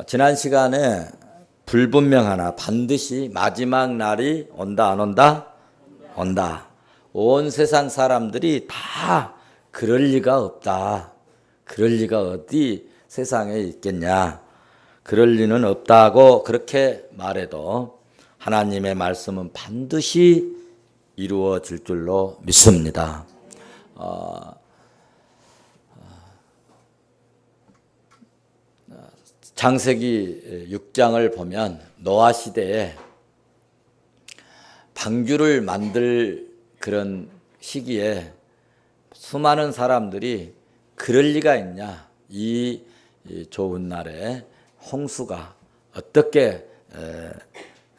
지난 시간에 불분명하나 반드시 마지막 날이 온다 안 온다? 온다. 온 세상 사람들이 다 그럴 리가 없다. 그럴 리가 어디 세상에 있겠냐. 그럴 리는 없다고 그렇게 말해도 하나님의 말씀은 반드시 이루어질 줄로 믿습니다. 창세기 6장을 보면 노아 시대에 방주를 만들 그런 시기에 수많은 사람들이 그럴 리가 있냐. 이 좋은 날에 홍수가 어떻게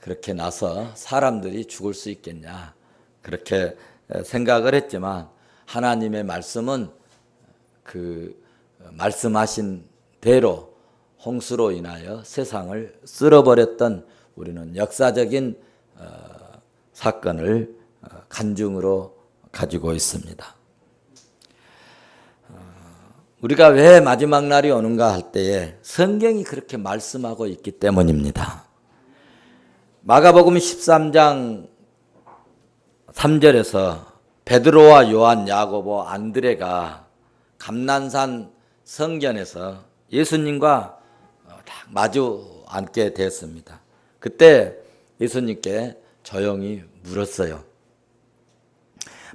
그렇게 나서 사람들이 죽을 수 있겠냐. 그렇게 생각을 했지만 하나님의 말씀은 그 말씀하신 대로 홍수로 인하여 세상을 쓸어버렸던 우리는 역사적인 사건을 간증으로 가지고 있습니다. 우리가 왜 마지막 날이 오는가 할 때에 성경이 그렇게 말씀하고 있기 때문입니다. 마가복음 13장 3절에서 베드로와 요한, 야고보, 안드레가 감난산 성전에서 예수님과 딱 마주 앉게 됐습니다. 그때 예수님께 조용히 물었어요.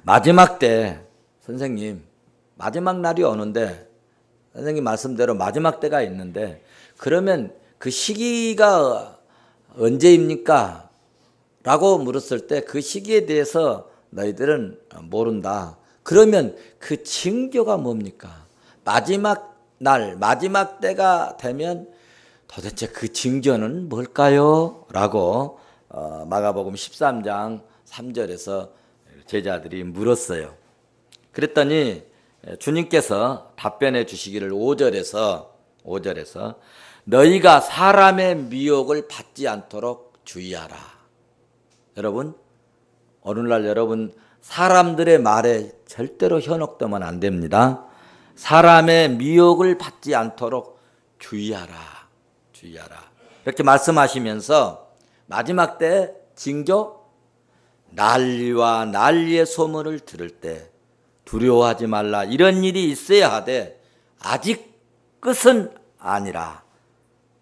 마지막 때 선생님, 마지막 날이 오는데 선생님 말씀대로 마지막 때가 있는데 그러면 그 시기가 언제입니까? 라고 물었을 때 그 시기에 대해서 너희들은 모른다. 그러면 그 징조가 뭡니까? 마지막 날, 마지막 때가 되면 도대체 그 징조는 뭘까요? 라고 마가복음 13장 3절에서 제자들이 물었어요. 그랬더니 주님께서 답변해 주시기를 5절에서 너희가 사람의 미혹을 받지 않도록 주의하라. 여러분, 오늘날 여러분 사람들의 말에 절대로 현혹되면 안 됩니다. 사람의 미혹을 받지 않도록 주의하라. 이렇게 말씀하시면서 마지막 때 징조, 난리와 난리의 소문을 들을 때 두려워하지 말라. 이런 일이 있어야 하되 아직 끝은 아니라.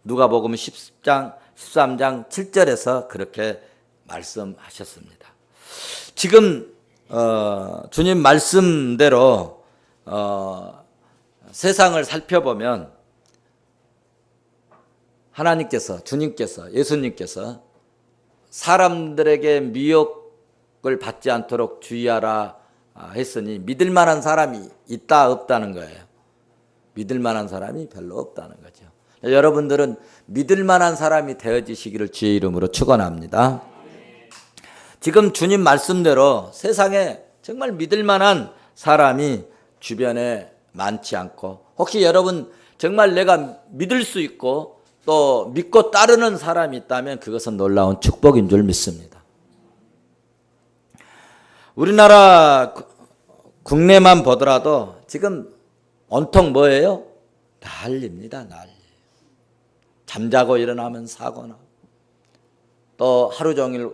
누가복음 13장 7절에서 그렇게 말씀하셨습니다. 지금 주님 말씀대로 세상을 살펴보면 하나님께서, 주님께서, 예수님께서 사람들에게 미혹을 받지 않도록 주의하라 했으니 믿을 만한 사람이 있다 없다는 거예요. 믿을 만한 사람이 별로 없다는 거죠. 여러분들은 믿을 만한 사람이 되어지시기를 주의 이름으로 축원합니다. 지금 주님 말씀대로 세상에 정말 믿을 만한 사람이 주변에 많지 않고, 혹시 여러분 정말 내가 믿을 수 있고 또 믿고 따르는 사람이 있다면 그것은 놀라운 축복인 줄 믿습니다. 우리나라 국내만 보더라도 지금 온통 뭐예요? 난리입니다. 난리. 잠자고 일어나면 사고나, 또 하루 종일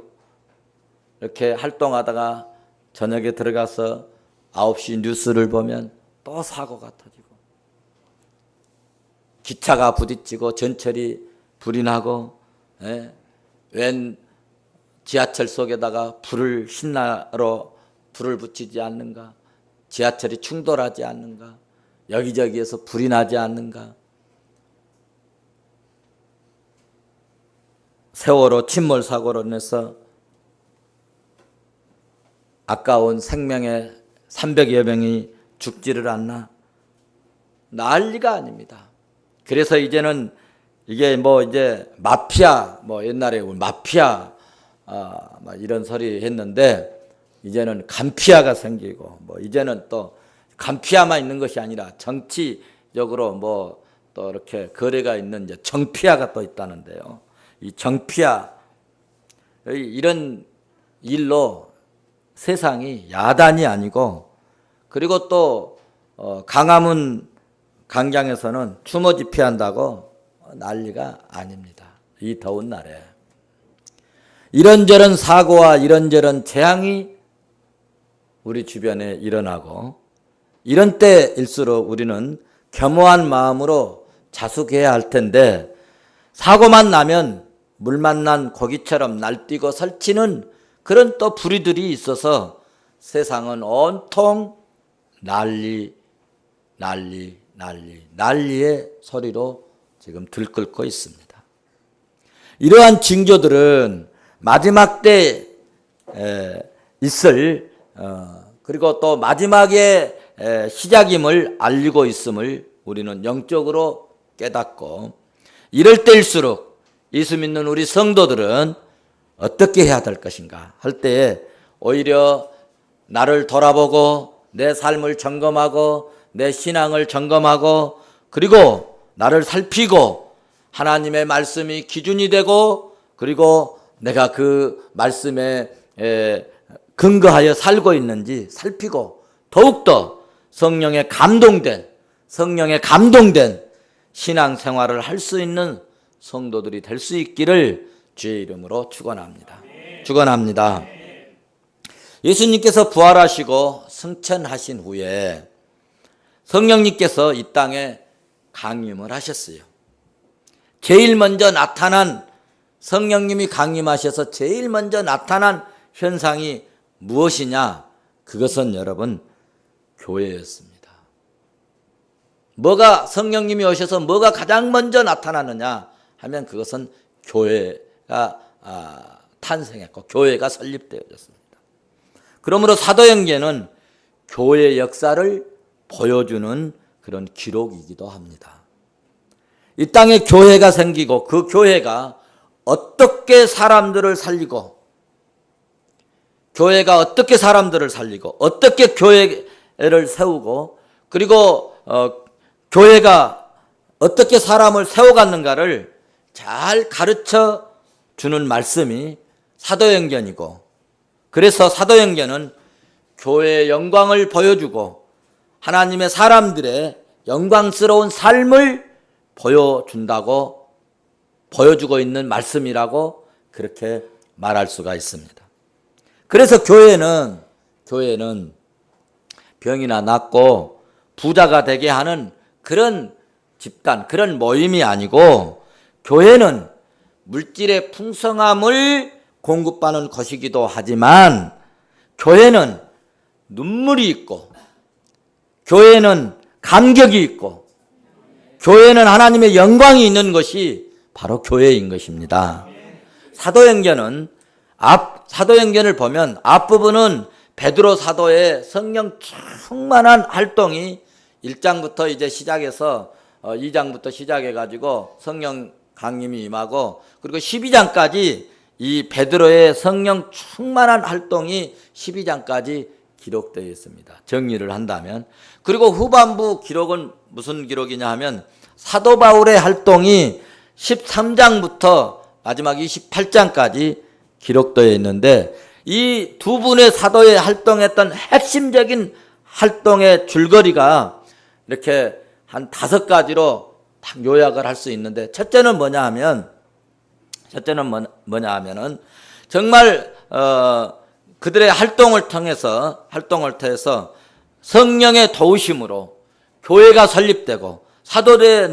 이렇게 활동하다가 저녁에 들어가서 9시 뉴스를 보면 또 사고가 터지고, 기차가 부딪히고 전철이 불이 나고, 웬 지하철 속에다가 신나로 불을 붙이지 않는가, 지하철이 충돌하지 않는가, 여기저기에서 불이 나지 않는가, 세월호 침몰 사고로 인해서 아까운 생명의 300여 명이 죽지를 않나. 난리가 아닙니다. 그래서 이제는 이게 이제 마피아, 옛날에 마피아 이런 소리 했는데 이제는 간피아가 생기고, 이제는 또 간피아만 있는 것이 아니라 정치적으로 또 이렇게 거래가 있는 이제 정피아가 또 있다는데요. 이 정피아, 이런 일로 세상이 야단이 아니고, 그리고 또 강화문 강장에서는 추모 집회한다고 난리가 아닙니다. 이 더운 날에. 이런저런 사고와 이런저런 재앙이 우리 주변에 일어나고 이런 때일수록 우리는 겸허한 마음으로 자숙해야 할 텐데 사고만 나면 물 만난 고기처럼 날뛰고 설치는 그런 또 불의들이 있어서 세상은 온통 난리의 소리로 지금 들끓고 있습니다. 이러한 징조들은 마지막 때 있을 그리고 또 마지막의 시작임을 알리고 있음을 우리는 영적으로 깨닫고 이럴 때일수록 예수 믿는 우리 성도들은 어떻게 해야 될 것인가 할 때에 오히려 나를 돌아보고 내 삶을 점검하고 내 신앙을 점검하고 그리고 나를 살피고 하나님의 말씀이 기준이 되고 그리고 내가 그 말씀에 근거하여 살고 있는지 살피고 더욱더 성령에 감동된 신앙생활을 할 수 있는 성도들이 될 수 있기를 주의 이름으로 축원합니다. 축원합니다. 예수님께서 부활하시고 승천하신 후에 성령님께서 이 땅에 강림을 하셨어요. 제일 먼저 나타난 성령님이 강림하셔서 제일 먼저 나타난 현상이 무엇이냐? 그것은 여러분 교회였습니다. 뭐가 성령님이 오셔서 뭐가 가장 먼저 나타나느냐 하면 그것은 교회가 탄생했고 교회가 설립되어졌습니다. 그러므로 사도행전은 교회의 역사를 보여주는 그런 기록이기도 합니다. 이 땅에 교회가 생기고 그 교회가 어떻게 사람들을 살리고 어떻게 교회를 세우고 그리고 교회가 어떻게 사람을 세워갔는가를 잘 가르쳐 주는 말씀이 사도행전이고 그래서 사도행전은 교회의 영광을 보여주고 하나님의 사람들의 영광스러운 삶을 보여주고 있는 말씀이라고 그렇게 말할 수가 있습니다. 그래서 교회는 병이나 낫고 부자가 되게 하는 그런 집단, 그런 모임이 아니고 교회는 물질의 풍성함을 공급하는 것이기도 하지만 교회는 눈물이 있고 교회는 감격이 있고 교회는 하나님의 영광이 있는 것이 바로 교회인 것입니다. 사도행전을 보면 앞부분은 베드로 사도의 성령 충만한 활동이 1장부터 이제 시작해서 2장부터 시작해가지고 성령 강림이 임하고 그리고 12장까지 이 베드로의 성령 충만한 활동이 12장까지 기록되어 있습니다. 정리를 한다면. 그리고 후반부 기록은 무슨 기록이냐 하면 사도 바울의 활동이 13장부터 마지막 28장까지 기록되어 있는데 이 두 분의 사도의 활동했던 핵심적인 활동의 줄거리가 이렇게 한 5가지로 딱 요약을 할 수 있는데 첫째는 뭐냐 하면은 정말 그들의 활동을 통해서 성령의 도우심으로 교회가 설립되고 사도들이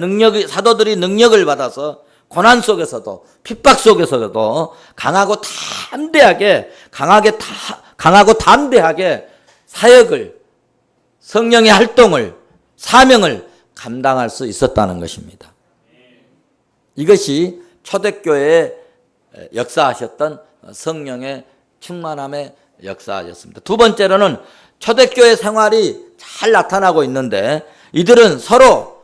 능력을 받아서 고난 속에서도 핍박 속에서도 강하고 담대하게 사역을 성령의 활동을 사명을 감당할 수 있었다는 것입니다. 이것이 초대교회에 역사하셨던 성령의 충만함의 역사였습니다. 두 번째로는 초대교회 생활이 잘 나타나고 있는데 이들은 서로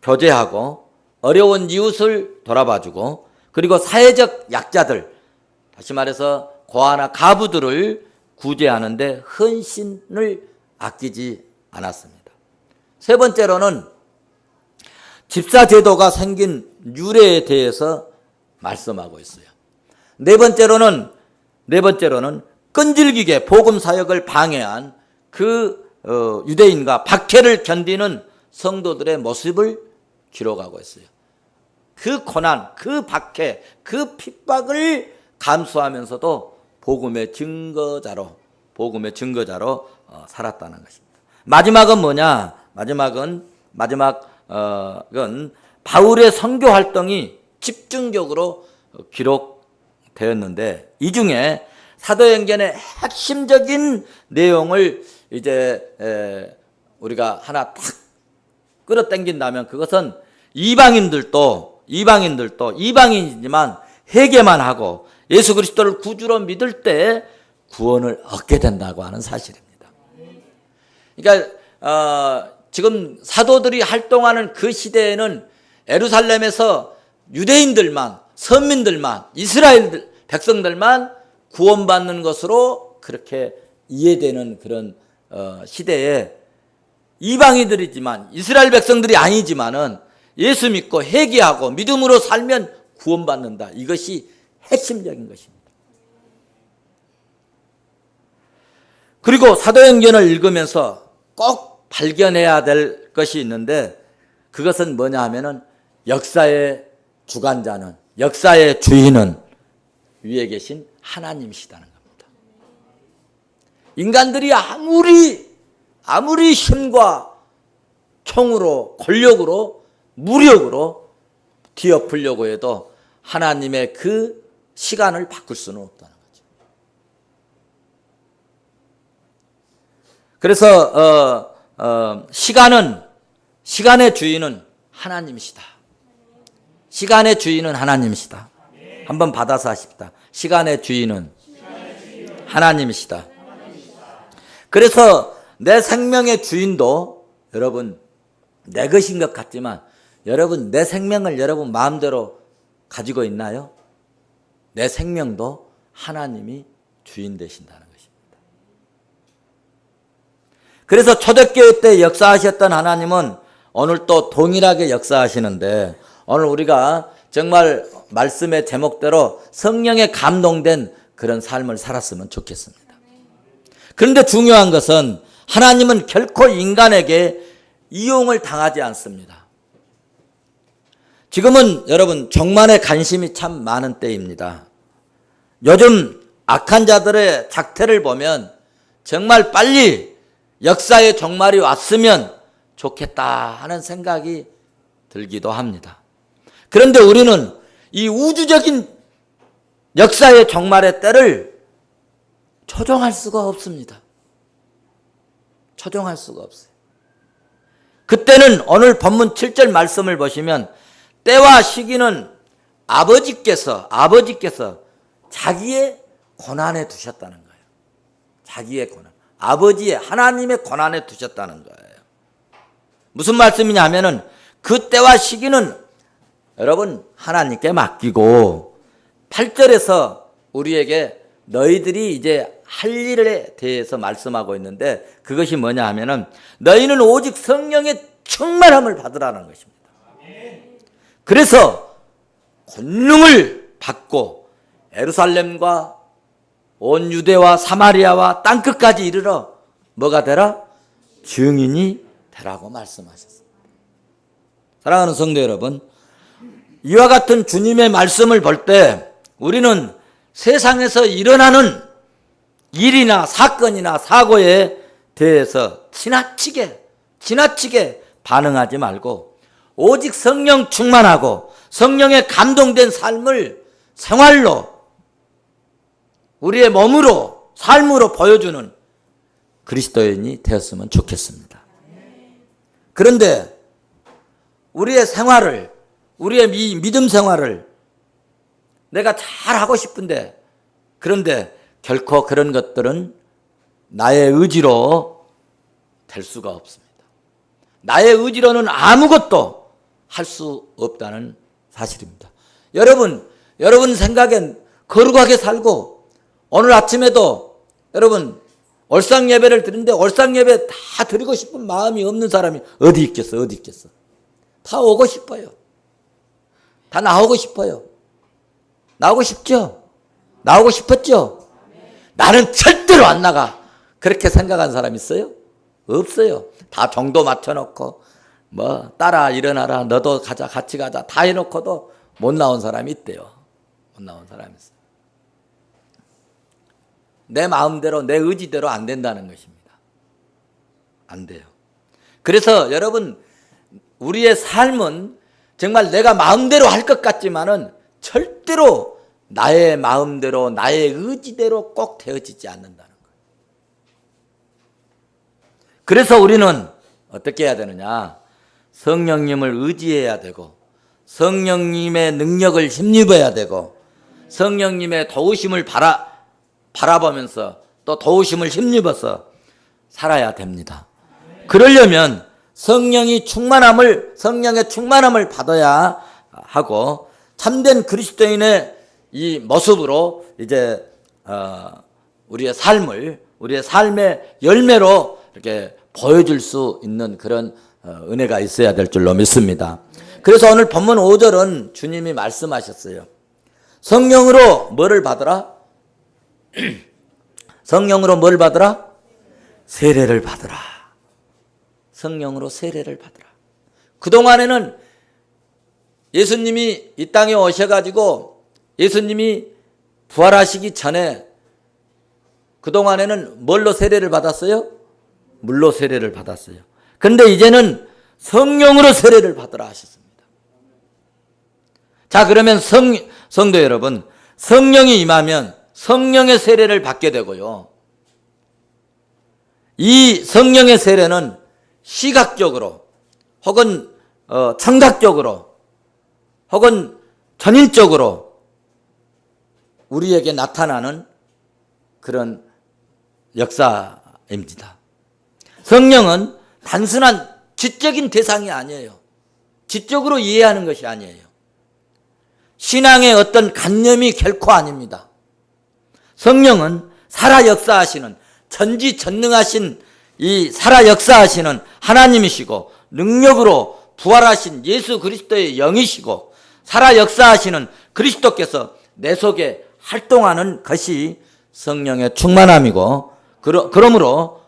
교제하고 어려운 이웃을 돌아봐주고 그리고 사회적 약자들 다시 말해서 고아나 가부들을 구제하는데 헌신을 아끼지 않았습니다. 세 번째로는 집사제도가 생긴 유래에 대해서 말씀하고 있어요. 네 번째로는 끈질기게 복음 사역을 방해한 그 유대인과 박해를 견디는 성도들의 모습을 기록하고 있어요. 그 고난, 그 박해, 그 핍박을 감수하면서도 복음의 증거자로 살았다는 것입니다. 마지막은 뭐냐? 마지막은 바울의 선교 활동이 집중적으로 기록되었는데, 이 중에 사도행전의 핵심적인 내용을 이제 우리가 하나 탁 끌어당긴다면, 그것은 이방인이지만 회개만 하고 예수 그리스도를 구주로 믿을 때 구원을 얻게 된다고 하는 사실입니다. 그러니까 지금 사도들이 활동하는 그 시대에는 예루살렘에서 유대인들만, 선민들만, 이스라엘 백성들만 구원받는 것으로 그렇게 이해되는 그런 시대에, 이방인들이지만 이스라엘 백성들이 아니지만은 예수 믿고 회개하고 믿음으로 살면 구원받는다. 이것이 핵심적인 것입니다. 그리고 사도행전을 읽으면서 꼭 발견해야 될 것이 있는데, 그것은 뭐냐 하면은 역사의 주관자는, 역사의 주인은 위에 계신 하나님이시다는 겁니다. 인간들이 아무리 힘과 총으로, 권력으로, 무력으로 뒤엎으려고 해도 하나님의 그 시간을 바꿀 수는 없다는 거죠. 그래서 시간의 주인은 하나님이시다. 시간의 주인은 하나님이시다. 한번 받아서 하십시다. 시간의 주인은 하나님이시다. 그래서 내 생명의 주인도 여러분 내 것인 것 같지만, 여러분 내 생명을 여러분 마음대로 가지고 있나요? 내 생명도 하나님이 주인 되신다는 것입니다. 그래서 초대교회 때 역사하셨던 하나님은 오늘 또 동일하게 역사하시는데, 오늘 우리가 정말 말씀의 제목대로 성령에 감동된 그런 삶을 살았으면 좋겠습니다. 그런데 중요한 것은 하나님은 결코 인간에게 이용을 당하지 않습니다. 지금은 여러분 종말에 관심이 참 많은 때입니다. 요즘 악한 자들의 작태를 보면 정말 빨리 역사의 종말이 왔으면 좋겠다 하는 생각이 들기도 합니다. 그런데 우리는 이 우주적인 역사의 종말의 때를 조종할 수가 없습니다. 조종할 수가 없어요. 그때는 오늘 본문 7절 말씀을 보시면 때와 시기는 아버지께서 자기의 고난에 두셨다는 거예요. 자기의 고난. 아버지의 하나님의 고난에 두셨다는 거예요. 무슨 말씀이냐 하면은 그 때와 시기는 여러분 하나님께 맡기고, 8절에서 우리에게 너희들이 이제 할 일에 대해서 말씀하고 있는데, 그것이 뭐냐 하면은 너희는 오직 성령의 충만함을 받으라는 것입니다. 그래서 권능을 받고 예루살렘과 온 유대와 사마리아와 땅끝까지 이르러 뭐가 되라? 증인이 되라고 말씀하셨습니다. 사랑하는 성도 여러분, 이와 같은 주님의 말씀을 볼 때 우리는 세상에서 일어나는 일이나 사건이나 사고에 대해서 지나치게 반응하지 말고, 오직 성령 충만하고 성령에 감동된 삶을 생활로, 우리의 몸으로, 삶으로 보여주는 그리스도인이 되었으면 좋겠습니다. 그런데 우리의 생활을, 우리의 믿음 생활을 내가 잘 하고 싶은데, 그런데 결코 그런 것들은 나의 의지로 될 수가 없습니다. 나의 의지로는 아무것도 할 수 없다는 사실입니다. 여러분 생각엔 거룩하게 살고, 오늘 아침에도 여러분 올상 예배를 드리는데 올상 예배 다 드리고 싶은 마음이 없는 사람이 어디 있겠어? 다 오고 싶어요. 다 나오고 싶어요. 나오고 싶죠? 나오고 싶었죠? 나는 절대로 안 나가. 그렇게 생각한 사람 있어요? 없어요. 다 정도 맞춰놓고 뭐 따라 일어나라, 너도 가자, 같이 가자 다 해놓고도 못 나온 사람이 있대요. 못 나온 사람이 있어요. 내 마음대로 내 의지대로 안 된다는 것입니다. 안 돼요. 그래서 여러분, 우리의 삶은 정말 내가 마음대로 할 것 같지만은 절대로 나의 마음대로 나의 의지대로 꼭 되어지지 않는다는 거예요. 그래서 우리는 어떻게 해야 되느냐? 성령님을 의지해야 되고, 성령님의 능력을 힘입어야 되고, 성령님의 도우심을 바라보면서 또 도우심을 힘입어서 살아야 됩니다. 그러려면 성령의 충만함을 받아야 하고, 참된 그리스도인의 이 모습으로 이제 우리의 삶의 열매로 이렇게 보여줄 수 있는 그런 은혜가 있어야 될 줄로 믿습니다. 그래서 오늘 본문 5절은 주님이 말씀하셨어요. 성령으로 뭐를 받으라? 성령으로 뭘 받으라? 세례를 받으라. 성령으로 세례를 받으라. 그동안에는 예수님이 이 땅에 오셔가지고 예수님이 부활하시기 전에 그동안에는 뭘로 세례를 받았어요? 물로 세례를 받았어요. 그런데 이제는 성령으로 세례를 받으라 하셨습니다. 자, 그러면 성도 여러분, 성령이 임하면 성령의 세례를 받게 되고요. 이 성령의 세례는 시각적으로 혹은 청각적으로 혹은 전인적으로 우리에게 나타나는 그런 역사입니다. 성령은 단순한 지적인 대상이 아니에요. 지적으로 이해하는 것이 아니에요. 신앙의 어떤 관념이 결코 아닙니다. 성령은 살아 역사하시는, 전지전능하신 이 살아 역사하시는 하나님이시고, 능력으로 부활하신 예수 그리스도의 영이시고, 살아 역사하시는 그리스도께서 내 속에 활동하는 것이 성령의 충만함이고, 그러므로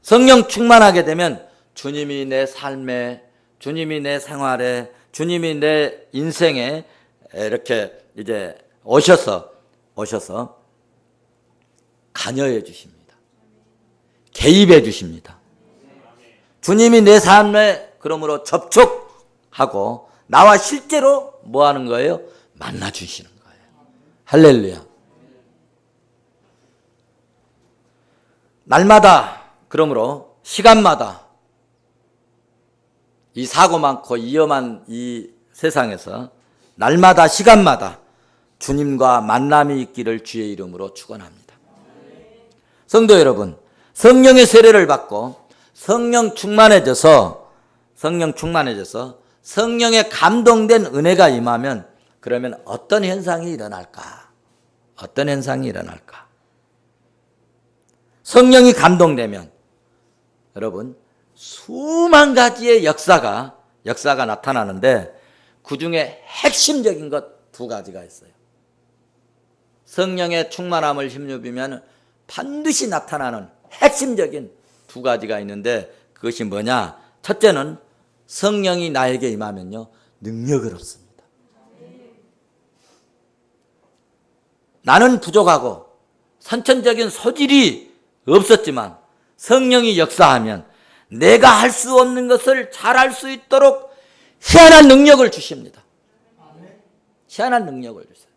성령 충만하게 되면 주님이 내 삶에, 주님이 내 생활에, 주님이 내 인생에 이렇게 이제 오셔서 관여해 주십니다. 개입해 주십니다. 주님이 내 삶에 그러므로 접촉하고 나와 실제로 뭐 하는 거예요? 만나 주시는 거예요. 할렐루야. 날마다, 그러므로 시간마다 이 사고 많고 위험한 이 세상에서 날마다 시간마다 주님과 만남이 있기를 주의 이름으로 축원합니다. 성도 여러분, 성령의 세례를 받고 성령 충만해져서 성령에 감동된 은혜가 임하면 그러면 어떤 현상이 일어날까? 어떤 현상이 일어날까? 성령이 감동되면 여러분 수만 가지의 역사가 나타나는데 그 중에 핵심적인 것 두 가지가 있어요. 성령의 충만함을 힘입으면 반드시 나타나는 핵심적인 두 가지가 있는데 그것이 뭐냐? 첫째는 성령이 나에게 임하면요 능력을 얻습니다. 나는 부족하고 선천적인 소질이 없었지만 성령이 역사하면 내가 할 수 없는 것을 잘할 수 있도록 희한한 능력을 주십니다. 희한한 능력을 주세요.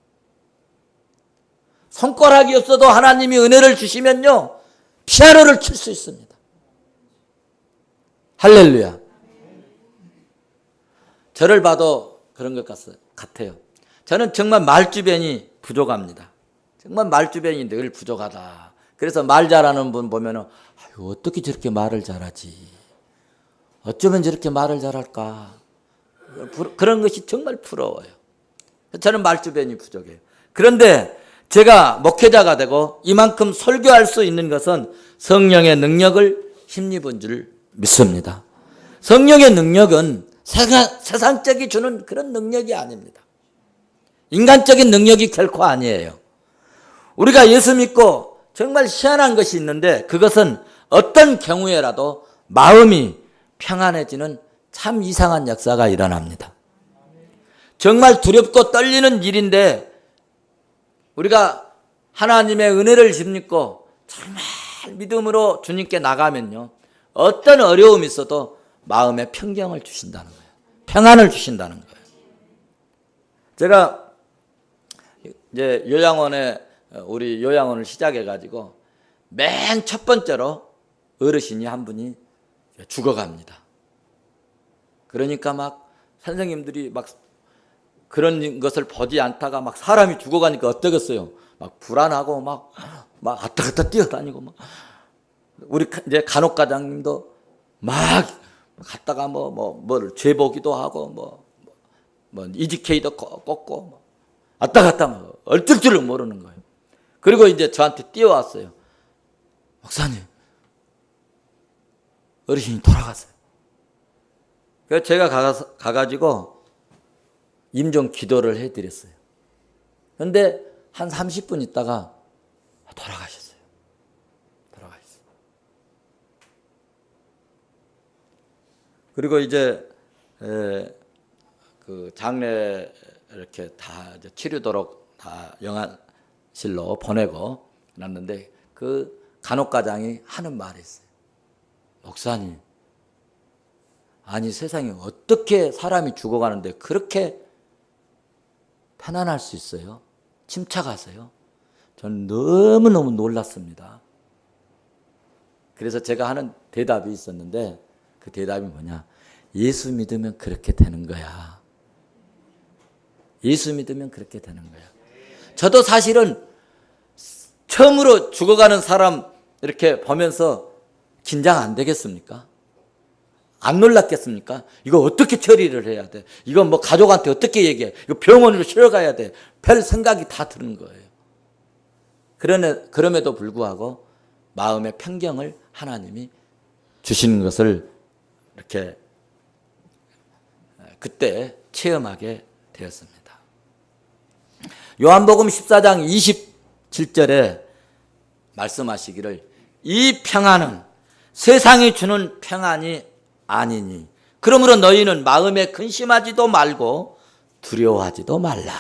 손가락이 없어도 하나님이 은혜를 주시면요 피아노를 칠 수 있습니다. 할렐루야. 저를 봐도 그런 것 같아요. 저는 정말 말주변이 부족합니다. 정말 말주변이 늘 부족하다. 그래서 말 잘하는 분 보면은 아유, 어떻게 저렇게 말을 잘하지? 어쩌면 저렇게 말을 잘할까? 그런 것이 정말 부러워요. 저는 말주변이 부족해요. 그런데 제가 목회자가 되고 이만큼 설교할 수 있는 것은 성령의 능력을 힘입은 줄 믿습니다. 성령의 능력은 세상적이 주는 그런 능력이 아닙니다. 인간적인 능력이 결코 아니에요. 우리가 예수 믿고 정말 희한한 것이 있는데 그것은 어떤 경우에라도 마음이 평안해지는 참 이상한 역사가 일어납니다. 정말 두렵고 떨리는 일인데 우리가 하나님의 은혜를 힘입고 정말 믿음으로 주님께 나가면요, 어떤 어려움이 있어도 마음에 평경을 주신다는 거예요. 평안을 주신다는 거예요. 제가 이제 우리 요양원을 시작해가지고 맨 첫 번째로 어르신이 한 분이 죽어갑니다. 그러니까 막 선생님들이 막 그런 것을 보지 않다가 막 사람이 죽어가니까 어떠겠어요? 막 불안하고 막 왔다 갔다 뛰어다니고 막 우리 이제 간호과장님도 막 갔다가 뭐를 죄보기도 하고 뭐 이지케이도 꽂고 왔다 갔다 막 얼뜰 줄을 모르는 거예요. 그리고 이제 저한테 뛰어왔어요. 목사님, 어르신이 돌아갔어요. 그래서 제가 가가지고 임종 기도를 해드렸어요. 그런데 한 30분 있다가 돌아가셨어요. 그리고 이제 그 장례 이렇게 다 이제 치르도록 다 영안실로 보내고 났는데 그 간호과장이 하는 말이 있어요. 목사님, 아니 세상에 어떻게 사람이 죽어가는데 그렇게 편안할 수 있어요? 침착하세요? 저는 너무너무 놀랐습니다. 그래서 제가 하는 대답이 있었는데 그 대답이 뭐냐? 예수 믿으면 그렇게 되는 거야. 예수 믿으면 그렇게 되는 거야. 저도 사실은 처음으로 죽어가는 사람 이렇게 보면서 긴장 안 되겠습니까? 안 놀랐겠습니까? 이거 어떻게 처리를 해야 돼? 이거 뭐 가족한테 어떻게 얘기해? 이거 병원으로 실어가야 돼. 별 생각이 다 드는 거예요. 그럼에도 불구하고 마음의 평경을 하나님이 주시는 것을 이렇게 그때 체험하게 되었습니다. 요한복음 14장 27절에 말씀하시기를 이 평안은 세상이 주는 평안이 아니니 그러므로 너희는 마음에 근심하지도 말고 두려워하지도 말라.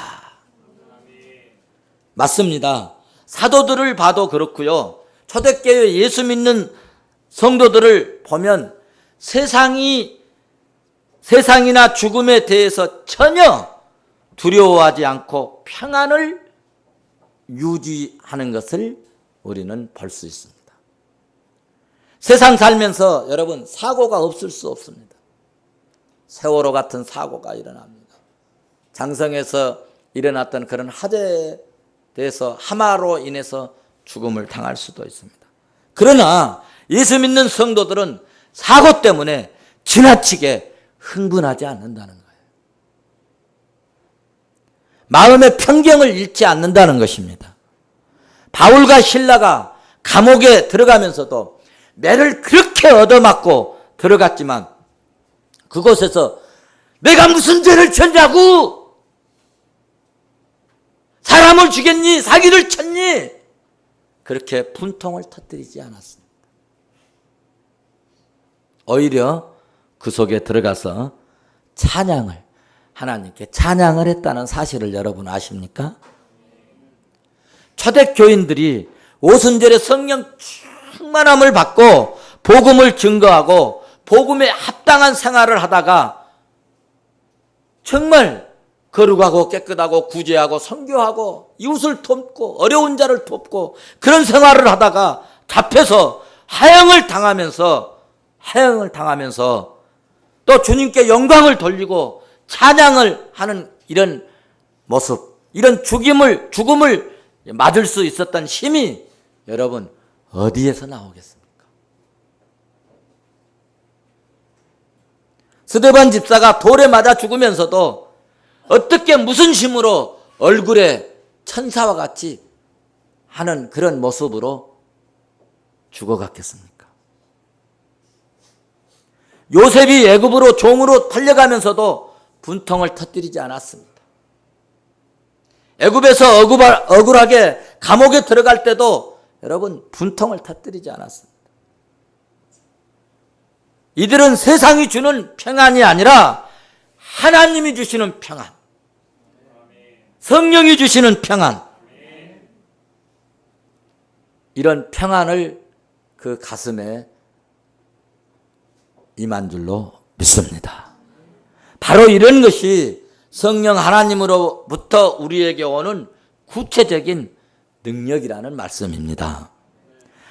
맞습니다. 사도들을 봐도 그렇고요. 초대교회 예수 믿는 성도들을 보면 세상이나 죽음에 대해서 전혀 두려워하지 않고 평안을 유지하는 것을 우리는 볼 수 있습니다. 세상 살면서 여러분 사고가 없을 수 없습니다. 세월호 같은 사고가 일어납니다. 장성에서 일어났던 그런 화재에 대해서 하마로 인해서 죽음을 당할 수도 있습니다. 그러나 예수 믿는 성도들은 사고 때문에 지나치게 흥분하지 않는다는 거예요. 마음의 평경을 잃지 않는다는 것입니다. 바울과 실라가 감옥에 들어가면서도 매를 그렇게 얻어맞고 들어갔지만 그곳에서 내가 무슨 죄를 졌냐고, 사람을 죽였니, 사기를 쳤니, 그렇게 분통을 터뜨리지 않았습니다. 오히려 그 속에 들어가서 하나님께 찬양을 했다는 사실을 여러분 아십니까? 초대교인들이 오순절에 성령 충만함을 받고 복음을 증거하고 복음에 합당한 생활을 하다가 정말 거룩하고 깨끗하고 구제하고 선교하고 이웃을 돕고 어려운 자를 돕고 그런 생활을 하다가 잡혀서 하형을 당하면서 또 주님께 영광을 돌리고 찬양을 하는 이런 모습, 이런 죽음을 맞을 수 있었던 힘이 여러분 어디에서 나오겠습니까? 스데반 집사가 돌에 맞아 죽으면서도 어떻게 무슨 힘으로 얼굴에 천사와 같이 하는 그런 모습으로 죽어갔겠습니까? 요셉이 애굽으로 종으로 팔려가면서도 분통을 터뜨리지 않았습니다. 애굽에서 억울하게 감옥에 들어갈 때도 여러분 분통을 터뜨리지 않았습니다. 이들은 세상이 주는 평안이 아니라 하나님이 주시는 평안, 성령이 주시는 평안, 이런 평안을 그 가슴에 임한 줄로 믿습니다. 바로 이런 것이 성령 하나님으로부터 우리에게 오는 구체적인 능력이라는 말씀입니다.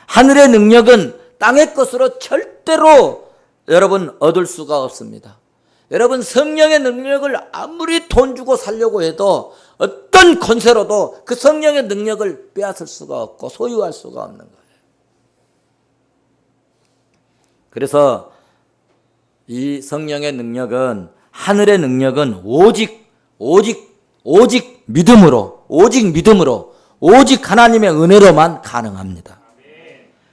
하늘의 능력은 땅의 것으로 절대로 여러분 얻을 수가 없습니다. 여러분, 성령의 능력을 아무리 돈 주고 살려고 해도 어떤 권세로도 그 성령의 능력을 빼앗을 수가 없고 소유할 수가 없는 거예요. 그래서 이 성령의 능력은, 하늘의 능력은 오직 믿음으로, 오직 하나님의 은혜로만 가능합니다.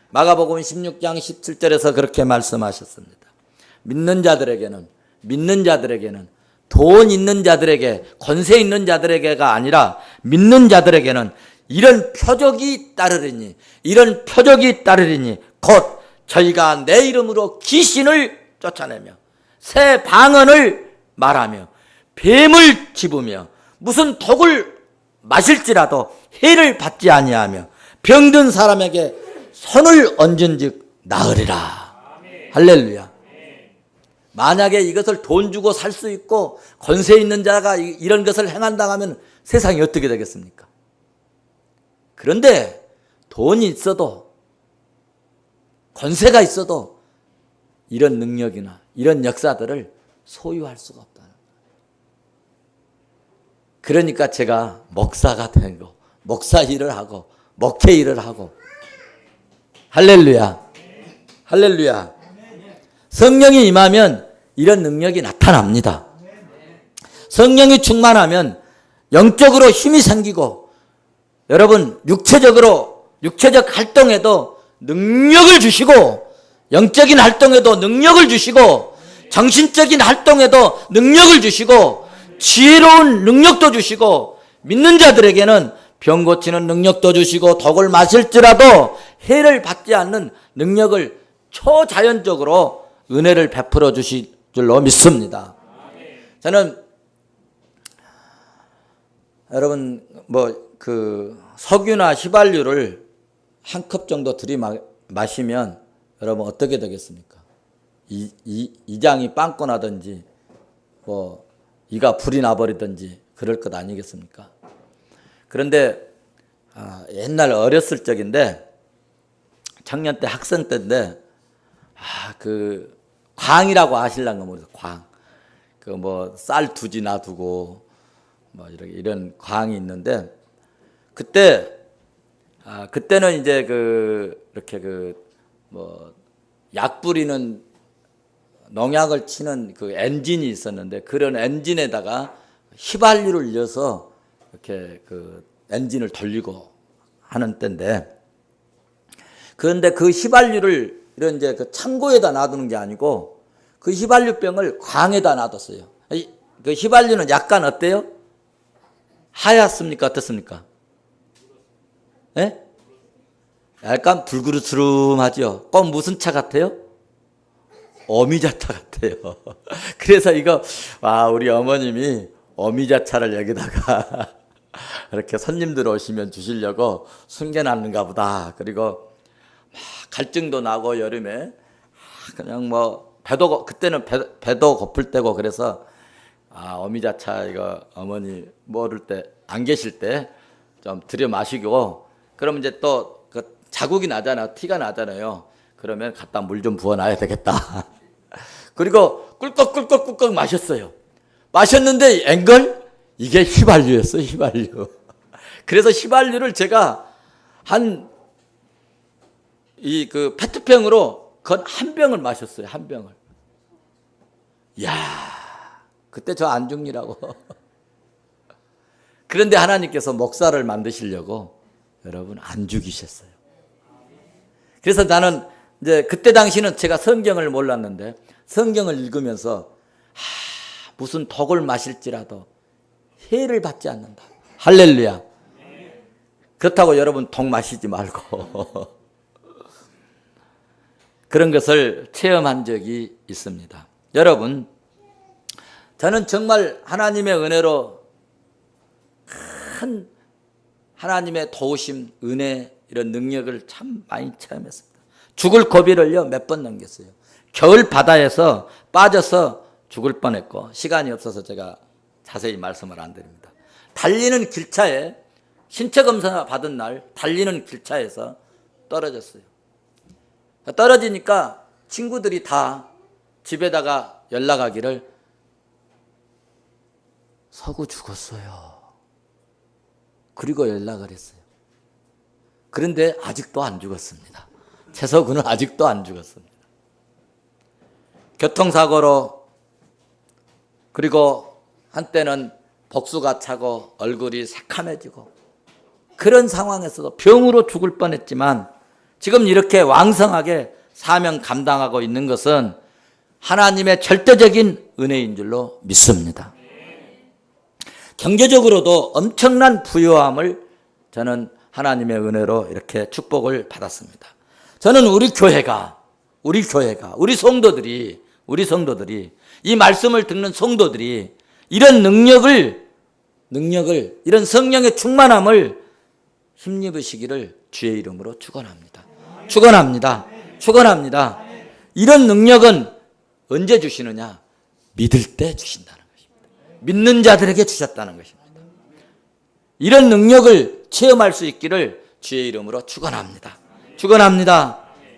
마가복음 16장 17절에서 그렇게 말씀하셨습니다. 믿는 자들에게는 돈 있는 자들에게, 권세 있는 자들에게가 아니라 믿는 자들에게는 이런 표적이 따르리니 곧 저희가 내 이름으로 귀신을 쫓아내며 새 방언을 말하며 뱀을 집으며 무슨 독을 마실지라도 해를 받지 아니하며 병든 사람에게 손을 얹은즉 나으리라. 할렐루야. 만약에 이것을 돈 주고 살 수 있고 권세 있는 자가 이런 것을 행한다면 세상이 어떻게 되겠습니까? 그런데 돈이 있어도, 권세가 있어도 이런 능력이나 이런 역사들을 소유할 수가 없다는 거예요. 그러니까 제가 목사가 되고 목사 일을 하고 목회 일을 하고, 할렐루야. 성령이 임하면 이런 능력이 나타납니다. 성령이 충만하면 영적으로 힘이 생기고, 여러분 육체적 활동에도 능력을 주시고, 영적인 활동에도 능력을 주시고, 정신적인 활동에도 능력을 주시고, 지혜로운 능력도 주시고, 믿는 자들에게는 병 고치는 능력도 주시고, 독을 마실지라도 해를 받지 않는 능력을 초자연적으로 은혜를 베풀어 주실 줄로 믿습니다. 저는 여러분 석유나 휘발유를 한 컵 정도 들이마시면 여러분 어떻게 되겠습니까? 이장이 빵꾸 나든지 이가 불이 나버리든지 그럴 것 아니겠습니까? 그런데 옛날 어렸을 적인데, 청년 때, 학생 때인데, 그 광이라고 아실랑가 모르겠어요. 광. 쌀 두지 놔두고 이런 광이 있는데, 그때는 이제 이렇게 약 뿌리는, 농약을 치는 그 엔진이 있었는데, 그런 엔진에다가 휘발유를 넣어서 이렇게 엔진을 돌리고 하는 때인데, 그런데 그 휘발유를 이런 이제 창고에다 놔두는 게 아니고 그 휘발유병을 광에다 놔뒀어요. 그 휘발유는 약간 어때요? 하얗습니까? 어떻습니까? 예? 약간 불그르스름하죠. 꼭 무슨 차 같아요? 어미자차 같아요. 그래서 우리 어머님이 어미자차를 여기다가 이렇게 손님들 오시면 주시려고 숨겨놨는가 보다. 그리고 갈증도 나고 여름에 그냥 그때는 배도 고플 때고, 그래서 어미자차 어머니 모를 때, 안 계실 때 좀 들여 마시고, 그러면 이제 또 자국이 나잖아, 티가 나잖아요. 그러면 갖다 물 좀 부어놔야 되겠다. 그리고 꿀꺽 마셨어요. 마셨는데 앵걸 이게 휘발유였어요, 휘발유. 그래서 휘발유를 제가 페트병으로 한 병을 마셨어요, 한 병을. 이야, 그때 저 안 죽니라고. 그런데 하나님께서 목사를 만드시려고 여러분 안 죽이셨어요. 그래서 나는 이제 그때 당시는 제가 성경을 몰랐는데, 성경을 읽으면서 무슨 독을 마실지라도 해를 받지 않는다. 할렐루야. 그렇다고 여러분 독 마시지 말고 그런 것을 체험한 적이 있습니다. 여러분, 저는 정말 하나님의 은혜로 큰 하나님의 도우심, 은혜, 이런 능력을 참 많이 체험했습니다. 죽을 고비를요 몇 번 넘겼어요. 겨울 바다에서 빠져서 죽을 뻔했고, 시간이 없어서 제가 자세히 말씀을 안 드립니다. 달리는 길차에, 신체 검사 받은 날 달리는 길차에서 떨어졌어요. 떨어지니까 친구들이 다 집에다가 연락하기를 서구 죽었어요. 그리고 연락을 했어요. 그런데 아직도 안 죽었습니다. 최서구는 아직도 안 죽었습니다. 교통사고로, 그리고 한때는 복수가 차고 얼굴이 새카매지고, 그런 상황에서도 병으로 죽을 뻔했지만 지금 이렇게 왕성하게 사명 감당하고 있는 것은 하나님의 절대적인 은혜인 줄로 믿습니다. 경제적으로도 엄청난 부유함을 저는 하나님의 은혜로 이렇게 축복을 받았습니다. 저는 우리 성도들이 이 말씀을 듣는 성도들이 이런 능력을 이런 성령의 충만함을 힘입으시기를 주의 이름으로 축원합니다. 축원합니다. 이런 능력은 언제 주시느냐? 믿을 때 주신다는 것입니다. 믿는 자들에게 주셨다는 것입니다. 이런 능력을 체험할 수 있기를 주의 이름으로 축원합니다.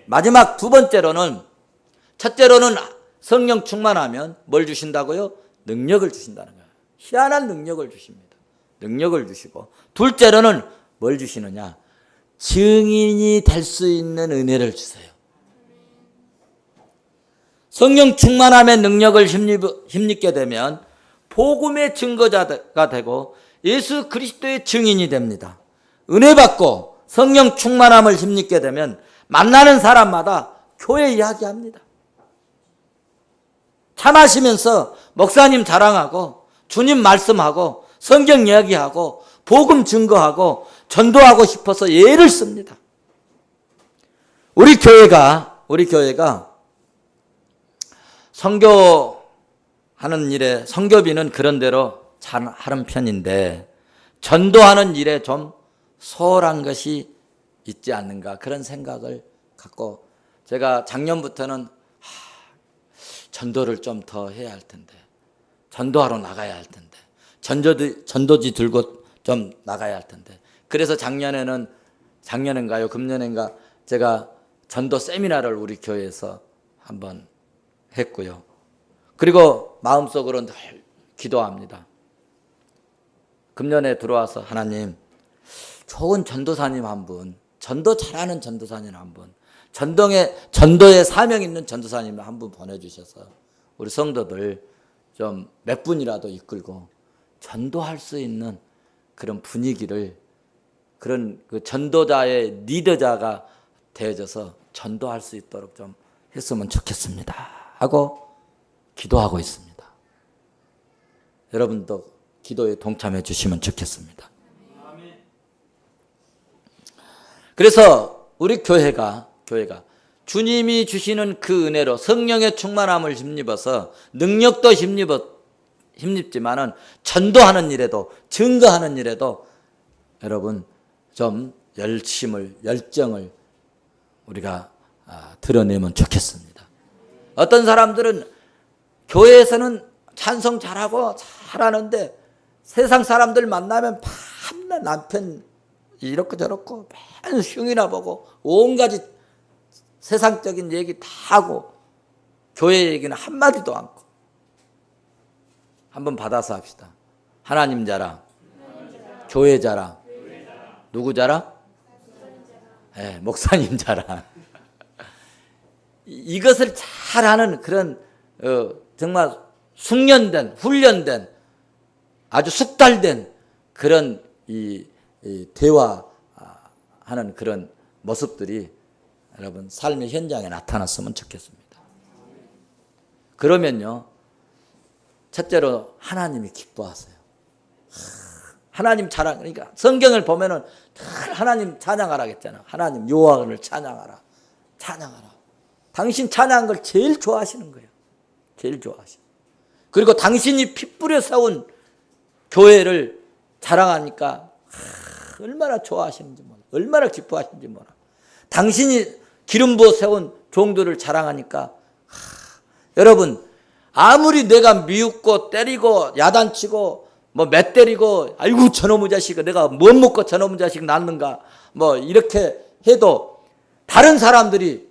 마지막 두 번째로는, 첫째로는 성령 충만하면 뭘 주신다고요? 능력을 주신다는 거예요. 희한한 능력을 주십니다. 능력을 주시고, 둘째로는 뭘 주시느냐? 증인이 될 수 있는 은혜를 주세요. 성령 충만함의 능력을 힘입게 되면 복음의 증거자가 되고 예수 그리스도의 증인이 됩니다. 은혜 받고 성령 충만함을 힘입게 되면 만나는 사람마다 교회 이야기합니다. 차 마시면서 목사님 자랑하고 주님 말씀하고 성경 이야기하고 복음 증거하고 전도하고 싶어서 예를 씁니다. 우리 교회가 선교하는 일에 선교비는 그런 대로 잘 하는 편인데 전도하는 일에 좀 소홀한 것이 있지 않는가, 그런 생각을 갖고 제가 작년부터는 전도를 좀 더 해야 할 텐데, 전도하러 나가야 할 텐데, 전도지 들고 좀 나가야 할 텐데, 그래서 작년인가요 금년인가 제가 전도 세미나를 우리 교회에서 한번 했고요. 그리고 마음속으로 늘 기도합니다. 금년에 들어와서 하나님, 좋은 전도사님 한 분, 전도 잘하는 전도사님 한 분, 전도에 사명 있는 전도사님 한 분 보내주셔서 우리 성도들 좀 몇 분이라도 이끌고 전도할 수 있는 그런 분위기를, 그런 그 전도자의 리더자가 되어져서 전도할 수 있도록 좀 했으면 좋겠습니다 하고 기도하고 있습니다. 여러분도 기도에 동참해 주시면 좋겠습니다. 그래서 우리 교회가 주님이 주시는 그 은혜로 성령의 충만함을 힘입어서 능력도 힘입지만은 전도하는 일에도, 증거하는 일에도 여러분 좀 열정을 우리가 드러내면 좋겠습니다. 어떤 사람들은 교회에서는 찬송 잘하고 잘하는데 세상 사람들 만나면 밤낮 남편 이렇고 저렇고 맨 흉이나 보고 온가지 세상적인 얘기 다 하고 교회 얘기는 한마디도 않고. 한번 받아서 합시다. 하나님 자랑, 교회 자랑, 누구 자랑? 네, 목사님 자랑. 이것을 잘하는 그런 정말 숙련된, 훈련된, 아주 숙달된 그런 이 대화하는 그런 모습들이 여러분 삶의 현장에 나타났으면 좋겠습니다. 그러면요, 첫째로 하나님이 기뻐하세요. 하나님 자랑, 그러니까 성경을 보면은 하나님 찬양하라 했잖아. 하나님 여호와를 찬양하라. 당신 찬양한 걸 제일 좋아하시는 거예요. 제일 좋아하시는. 그리고 당신이 피 뿌려 세운 교회를 자랑하니까 얼마나 좋아하시는지 몰라. 얼마나 기뻐하시는지 몰라. 당신이 기름 부어 세운 종들을 자랑하니까 여러분 아무리 내가 미웃고 때리고 야단치고 뭐 맷때리고 아이고 저놈의 자식 내가 못 먹고 저놈의 자식 낳는가 뭐 이렇게 해도 다른 사람들이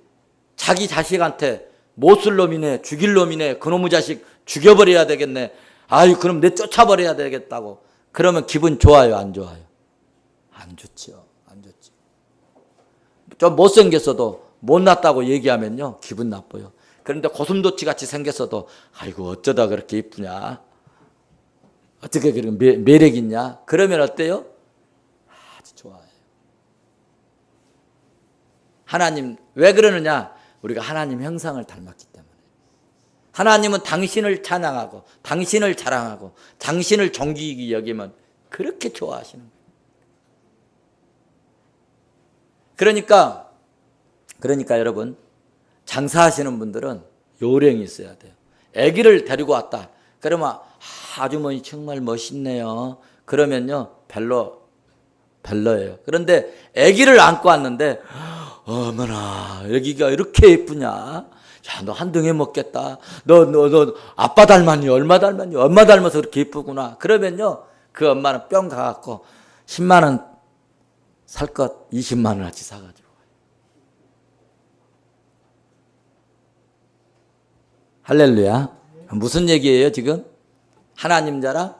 자기 자식한테 못쓸 놈이네 죽일 놈이네 그놈의 자식 죽여버려야 되겠네 아유 그럼 내 쫓아버려야 되겠다고 그러면 기분 좋아요 안 좋아요? 안 좋죠. 안 좋죠. 좀 못생겼어도 못났다고 얘기하면요 기분 나빠요. 그런데 고슴도치 같이 생겼어도 아이고 어쩌다 그렇게 이쁘냐 어떻게 그렇게 매력 있냐 그러면 어때요? 아주 좋아요. 하나님 왜 그러느냐? 우리가 하나님 형상을 닮았기 때문에. 하나님은 당신을 찬양하고 당신을 자랑하고 당신을 존귀히 여기면 그렇게 좋아하시는 거예요. 그러니까 여러분 장사하시는 분들은 요령이 있어야 돼요. 아기를 데리고 왔다. 그러면 아주머니 정말 멋있네요. 그러면요 별로예요. 그런데 아기를 안고 왔는데 어머나 아기가 이렇게 예쁘냐. 야, 너 한 덩이 먹겠다. 너 아빠 닮았니? 얼마 닮았니? 엄마 닮아서 그렇게 예쁘구나. 그러면요 그 엄마는 뿅 가갖고 10만 원 살 것 20만 원어치 사가지고 할렐루야. 무슨 얘기예요 지금? 하나님 자랑?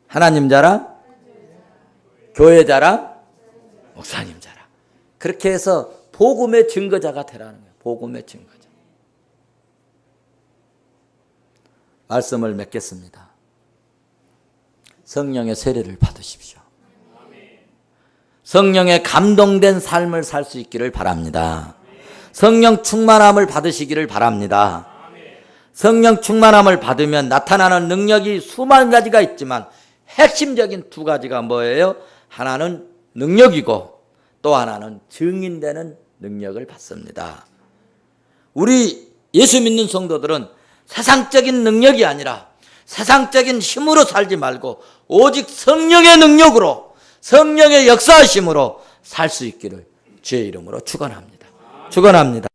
하나님 자랑? 교회 자랑? 목사님 자랑. 그렇게 해서 복음의 증거자가 되라는 거예요. 복음의 증거자. 말씀을 맺겠습니다. 성령의 세례를 받으십시오. 성령의 감동된 삶을 살 수 있기를 바랍니다. 성령 충만함을 받으시기를 바랍니다. 성령 충만함을 받으면 나타나는 능력이 수만 가지가 있지만 핵심적인 두 가지가 뭐예요? 하나는 능력이고 또 하나는 증인되는 능력을 받습니다. 우리 예수 믿는 성도들은 세상적인 능력이 아니라 세상적인 힘으로 살지 말고 오직 성령의 능력으로 성령의 역사하심으로 살 수 있기를 주의 이름으로 축원합니다. 축원합니다.